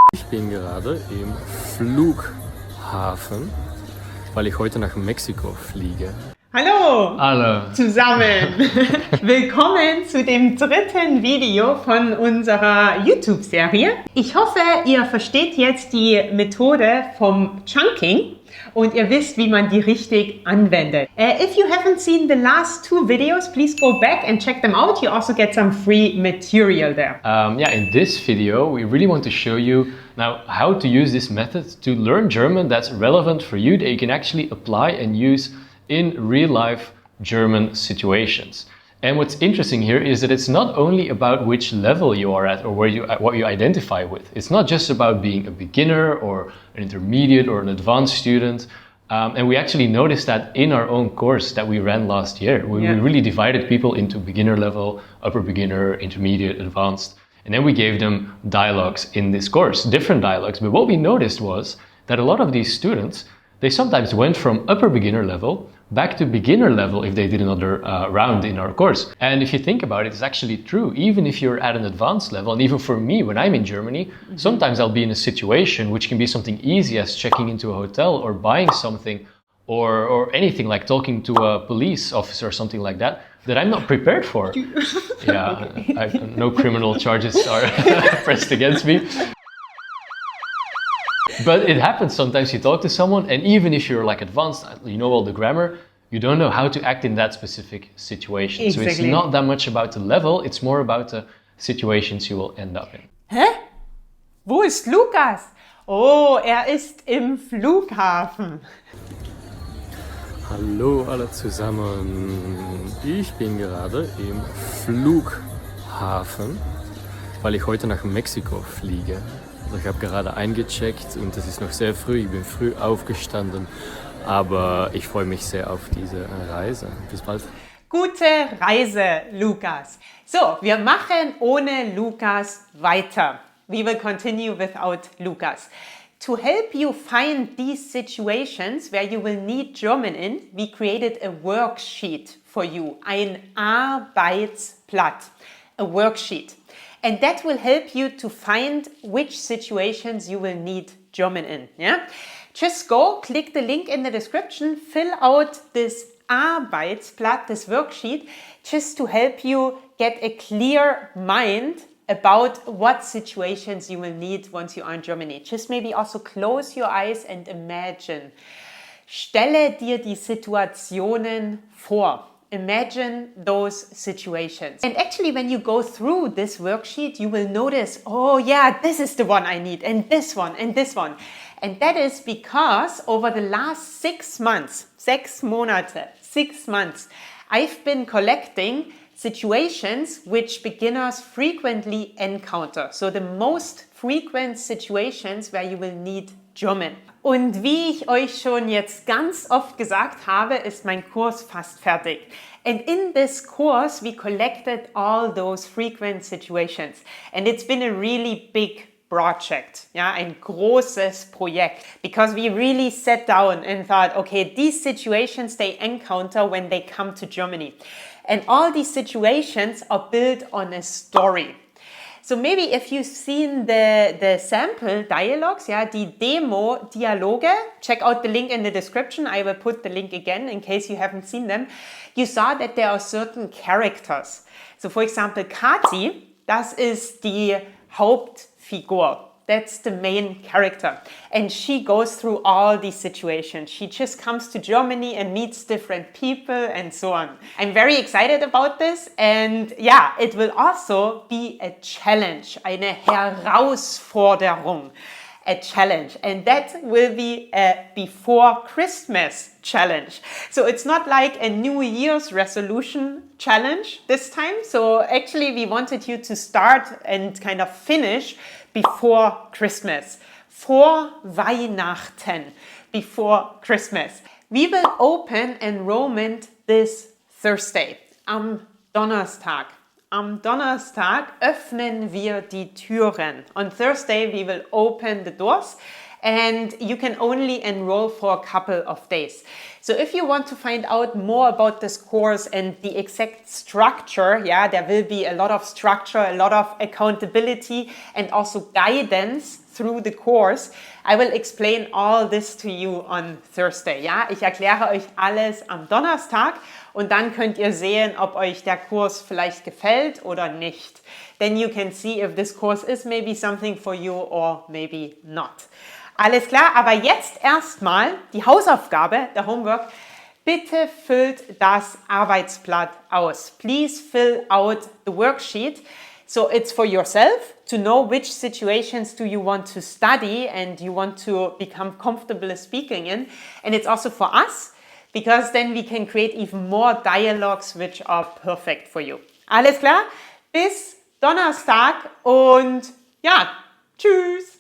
Ich bin gerade im Flughafen, weil ich heute nach Mexiko fliege. Hallo Hallo. zusammen! Willkommen zu dem dritten Video von unserer YouTube-Serie. Ich hoffe, ihr versteht jetzt die Methode vom Chunking und ihr wisst, wie man die richtig anwendet. If you haven't seen the last two videos, please go back and check them out. You also get some free material there. In this video, we really want to show you now how to use this method to learn German that's relevant for you, that you can actually apply and use in real life German situations. And what's interesting here is that it's not only about which level you are at or what you identify with. It's not just about being a beginner or an intermediate or an advanced student. And we actually noticed that in our own course that we ran last year. We really divided people into beginner level, upper beginner, intermediate, advanced. And then we gave them dialogues in this course, different dialogues. But what we noticed was that a lot of these students, they sometimes went from upper beginner level back to beginner level if they did another round in our course. And if you think about it, it's actually true. Even if you're at an advanced level, and even for me, when I'm in Germany, sometimes I'll be in a situation which can be something easy as checking into a hotel or buying something or anything like talking to a police officer or something like that I'm not prepared for. No criminal charges are pressed against me. But it happens sometimes you talk to someone, and even if you're like advanced, you know all the grammar, you don't know how to act in that specific situation. Exactly. So it's not that much about the level, it's more about the situations you will end up in. Hä? Wo ist Lukas? Oh, er ist im Flughafen. Hallo alle zusammen. Ich bin gerade im Flughafen, weil ich heute nach Mexiko fliege. Also ich habe gerade eingecheckt und es ist noch sehr früh. Ich bin früh aufgestanden, aber ich freue mich sehr auf diese Reise. Bis bald. Gute Reise, Lukas. So, wir machen ohne Lukas weiter. We will continue without Lukas. To help you find these situations where you will need German in, we created a worksheet for you, ein Arbeitsblatt, a worksheet. And that will help you to find which situations you will need German in. Yeah? Just go, click the link in the description, fill out this Arbeitsblatt, this worksheet, just to help you get a clear mind about what situations you will need once you are in Germany. Just maybe also close your eyes and imagine. Stelle dir die Situationen vor. Imagine those situations. And actually, when you go through this worksheet, you will notice, oh yeah, this is the one I need, and this one, and this one. And that is because over the last 6 months, 6 Monate, 6 months, I've been collecting situations which beginners frequently encounter. So the most frequent situations where you will need German. Und wie ich euch schon jetzt ganz oft gesagt habe, ist mein Kurs fast fertig. And in this course, we collected all those frequent situations. And it's been a really big project, ein großes Projekt. Because we really sat down and thought, okay, these situations they encounter when they come to Germany. And all these situations are built on a story. So maybe if you've seen the sample dialogues, die Demo-Dialoge, check out the link in the description. I will put the link again in case you haven't seen them. You saw that there are certain characters. So for example, Kati, das ist die Hauptfigur. That's the main character. And she goes through all these situations. She just comes to Germany and meets different people and so on. I'm very excited about this. And it will also be a challenge, eine Herausforderung. A challenge. And that will be a before Christmas challenge. So it's not like a New Year's resolution challenge this time. So actually we wanted you to start and kind of finish before Christmas. Vor Weihnachten. Before Christmas. We will open enrollment this Thursday. Am Donnerstag. Am Donnerstag öffnen wir die Türen. On Thursday we will open the doors and you can only enroll for a couple of days. So if you want to find out more about this course and the exact structure, yeah, there will be a lot of structure, a lot of accountability and also guidance through the course. I will explain all this to you on Thursday. Ja, ich erkläre euch alles am Donnerstag und dann könnt ihr sehen, ob euch der Kurs vielleicht gefällt oder nicht. Then you can see if this course is maybe something for you or maybe not. Alles klar, aber jetzt erstmal die Hausaufgabe, der Homework. Bitte füllt das Arbeitsblatt aus. Please fill out the worksheet. So it's for yourself to know which situations do you want to study and you want to become comfortable speaking in. And it's also for us, because then we can create even more dialogues which are perfect for you. Alles klar? Bis Donnerstag und ja, tschüss!